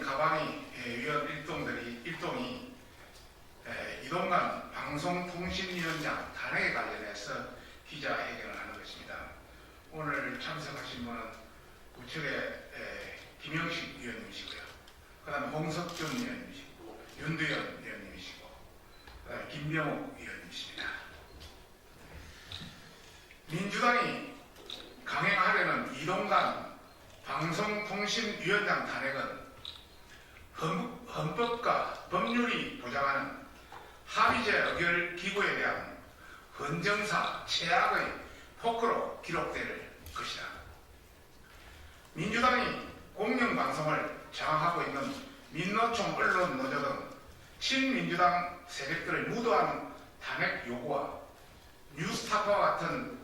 가방이 위원 일동이 이동관 방송통신위원장 탄핵에 관련해서 기자회견을 하는 것입니다. 오늘 참석하신 분은 우측에 김영식 위원님이시고요. 그 다음에 홍석준 위원님이시고 윤두현 위원님이시고 그 다음에 김병욱 위원님이십니다. 민주당이 강행하려는 이동관 방송통신위원장 탄핵은 헌법과 법률이 보장하는 합의제 의결 기구에 대한 헌정사 최악의 폭로로 기록될 것이다. 민주당이 공영방송을 장악하고 있는 민노총 언론 노조 등 친민주당 세력들의 무도한 탄핵 요구와 뉴스타파와 같은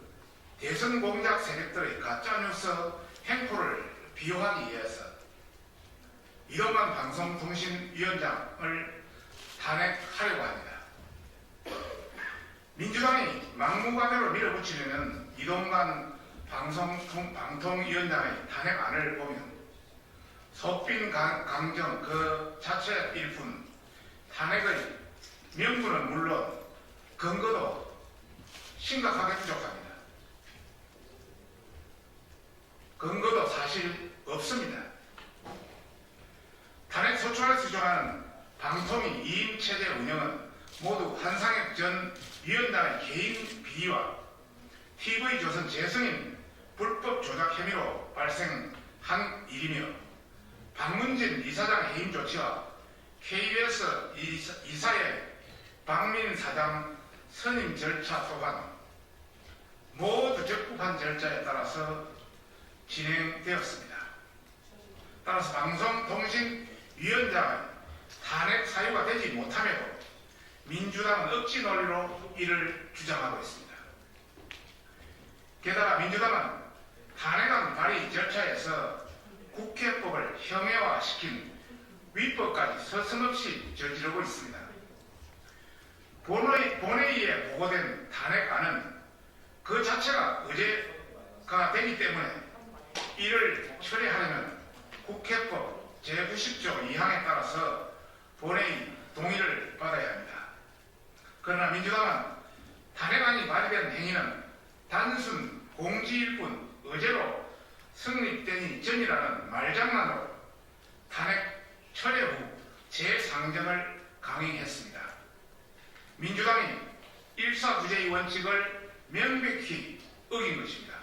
대선 공작 세력들의 가짜뉴스 횡포를 비호하기 위해서 이동관 방송통신위원장을 탄핵하려고 합니다. 민주당이 막무가내로 밀어붙이려는 이동관 방통위원장의 탄핵안을 보면 속빈 강정 그 자체일 뿐 탄핵의 명분은 물론 근거도 심각하게 부족합니다. 근거도 사실 없습니다. 탄핵 소추안에 수정하는 방통위 2인 체제 운영은 모두 한상혁 전 위원장의 개인 비리와 TV조선 재승인 불법 조작 혐의로 발생한 일이며 박문진 이사장 해임 조치와 KBS 이사의 박민 사장 선임 절차 또한 모두 적법한 절차에 따라서 진행되었습니다. 따라서 방송통신위원장의 탄핵 사유가 되지 못함에도 민주당은 억지 논리로 이를 주장하고 있습니다. 게다가 민주당은 탄핵안 발의 절차에서 국회법을 형해화시킨 위법까지 서슴없이 저지르고 있습니다. 본회의에 보고된 탄핵안은 그 자체가 의제가 되기 때문에 이를 처리하려면 국회법 제90조 2항에 따라서 본회의 동의를 받아야 합니다. 그러나 민주당은 탄핵안이 발의된 행위는 단순 공지일 뿐 의제로 성립되니 전이라는 말장난으로 탄핵 철회 후 재상정을 강행했습니다. 민주당이 일사부재의 원칙을 명백히 어긴 것입니다.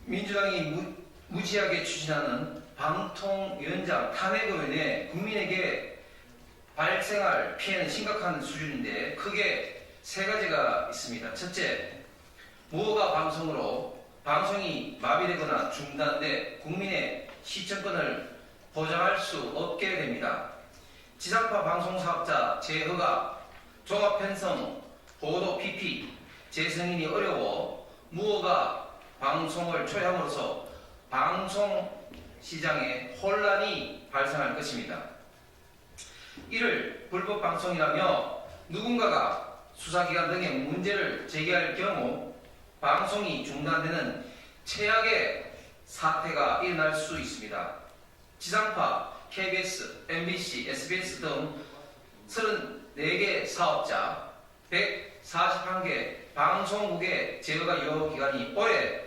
민주당이 무지하게 추진하는 방통위원장 탄핵으로 인해 국민에게 발생할 피해는 심각한 수준인데 크게 세 가지가 있습니다. 첫째, 무허가 방송으로 방송이 마비되거나 중단돼 국민의 시청권을 보장할 수 없게 됩니다. 지상파 방송사업자 재허가, 종합편성, 보도 PP, 재승인이 어려워 무허가 방송을 초래함으로써 방송 시장에 혼란이 발생할 것입니다. 이를 불법 방송이라며 누군가가 수사기관 등에 문제를 제기할 경우 방송이 중단되는 최악의 사태가 일어날 수 있습니다. 지상파, KBS, MBC, SBS 등 34개 사업자, 141개 방송국의 제어가 유효기간이 올해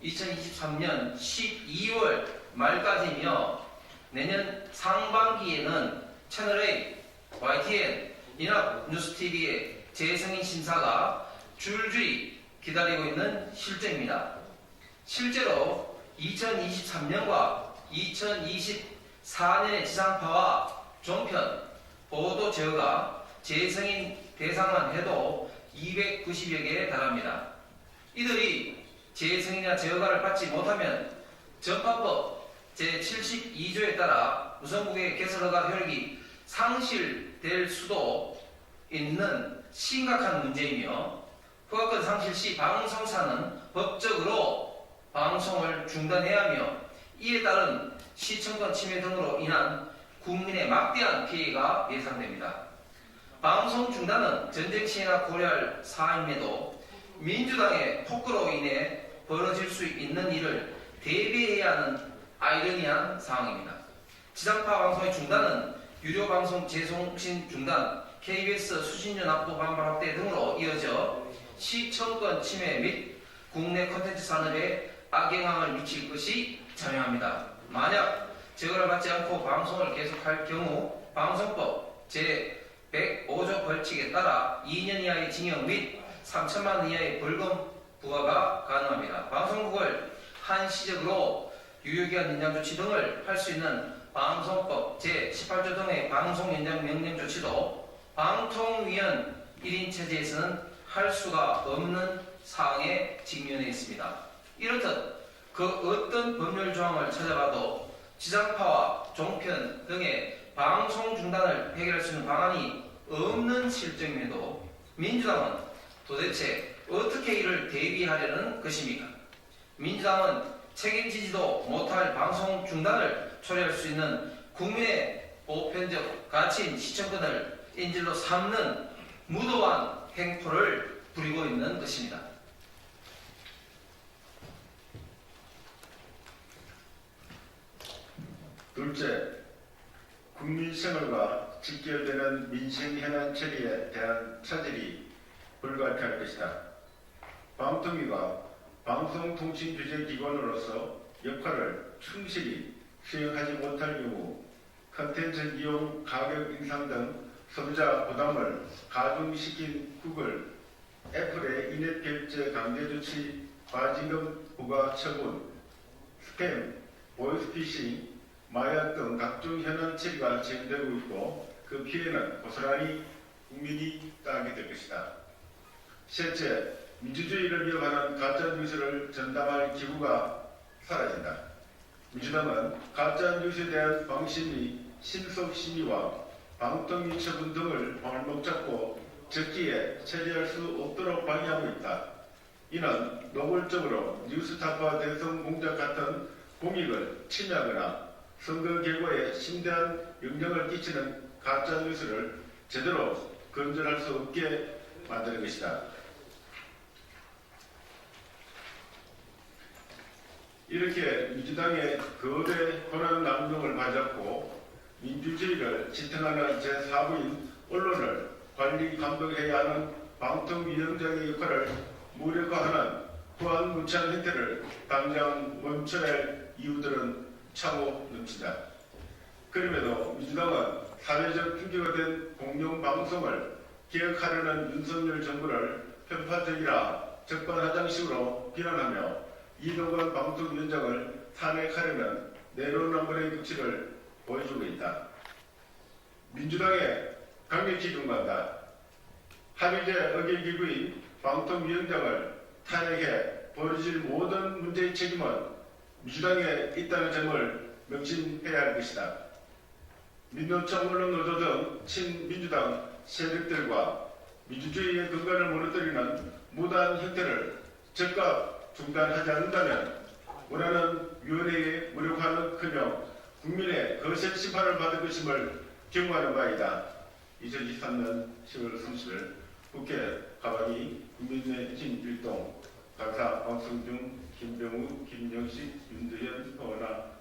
2023년 12월 말까지이며 내년 상반기에는 채널A, YTN, 연합뉴스TV의 재승인 심사가 줄줄이 기다리고 있는 실정입니다. 실제로 2023년과 2024년의 지상파와 종편, 보도 제어가 재승인 대상만 해도 290여 개에 달합니다. 이들이 재승인이나 제어가를 받지 못하면 전파법 제72조에 따라 우선국의 개설허가 효력이 상실될 수도 있는 심각한 문제이며 허가권 상실 시 방송사는 법적으로 방송을 중단해야 하며 이에 따른 시청권 침해 등으로 인한 국민의 막대한 피해가 예상됩니다. 방송 중단은 전쟁 시에나 고려할 사안임에도 민주당의 폭거로 인해 벌어질 수 있는 일을 대비해야 하는 아이러니한 상황입니다. 지상파 방송의 중단은 유료 방송 재송신 중단, KBS 수신료 납부 반발 확대 등으로 이어져 시청권 침해 및 국내 콘텐츠 산업에 악영향을 미칠 것이 자명합니다. 만약 제거를 받지 않고 방송을 계속할 경우 방송법 제105조 벌칙에 따라 2년 이하의 징역 및 3천만 원 이하의 벌금 부과가 가능합니다. 방송국을 한시적으로 유효기한 연장 조치 등을 할 수 있는 방송법 제18조 등의 방송 연장 명령 조치도 방통위원 1인 체제에서는 할 수가 없는 사항에 직면해 있습니다. 이렇듯 그 어떤 법률 조항을 찾아봐도 지상파와 종편 등의 방송 중단을 해결할 수 있는 방안이 없는 실정임에도 민주당은 도대체 어떻게 이를 대비하려는 것입니까? 민주당은 책임지지도 못할 방송 중단을 초래할 수 있는 국민의 보편적 가치인 시청권을 인질로 삼는 무도한 행포를 부리고 있는 것입니다. 둘째, 국민 생활과 직결되는 민생 현안 처리에 대한 차질이 불가피할 것이다. 방통위가 방송통신규제기관으로서 역할을 충실히 수행하지 못할 경우 컨텐츠 이용 가격 인상 등 소비자 부담을 가중시킨 구글, 애플의 인앱 결제 강제 조치, 과징금 부과 처분, 스팸, 보이스피싱, 마약 등 각종 현안 처리가 진행되고 있고 그 피해는 고스란히 국민이 따르게 될 것이다. 셋째, 민주주의를 위협하는 가짜뉴스를 전담할 기구가 사라진다. 민주당은 가짜뉴스에 대한 방심이 신속심의와 방통위 처분 등을 발목 잡고 적기에 처리할 수 없도록 방해하고 있다. 이는 노골적으로 뉴스타파 대선 공작 같은 공익을 침해하거나 선거 결과에 심대한 영향을 끼치는 가짜뉴스를 제대로 건전할 수 없게 만드는 것이다. 이렇게 민주당의 거대 권한 남용을 맞았고 민주주의를 지탱하는 제4부인 언론을 관리 감독해야 하는 방통위원장의 역할을 무력화하는 후한무치한 행태를 당장 멈춰낼 이유들은 차고 넘친다. 그럼에도 민주당은 사회적 충격이 된 공영방송을 개혁하려는 윤석열 정부를 편파적이라 적반하장식으로 비난하며 이동관 방통위원장을 탄핵하려는 내로남불의 극치를 보여주고 있다. 민주당에 강력히 경고한다. 합의제 의결기구인 방통위원장을 탄핵해 벌어질 모든 문제의 책임은 민주당에 있다는 점을 명심해야 할 것이다. 민노총 언론노조 등 친민주당 세력들과 민주주의의 근간을 무너뜨리는 무단 형태를 즉각 중단하지 않는다면 원하는 위원회에 무력화는커녕 국민의 거센 심판을 받을 것임을 경고하는 바이다. 2023년 10월 30일 국회 가방이 국민의힘 일동 강사 방송중 김병우, 김영식, 윤두현, 허나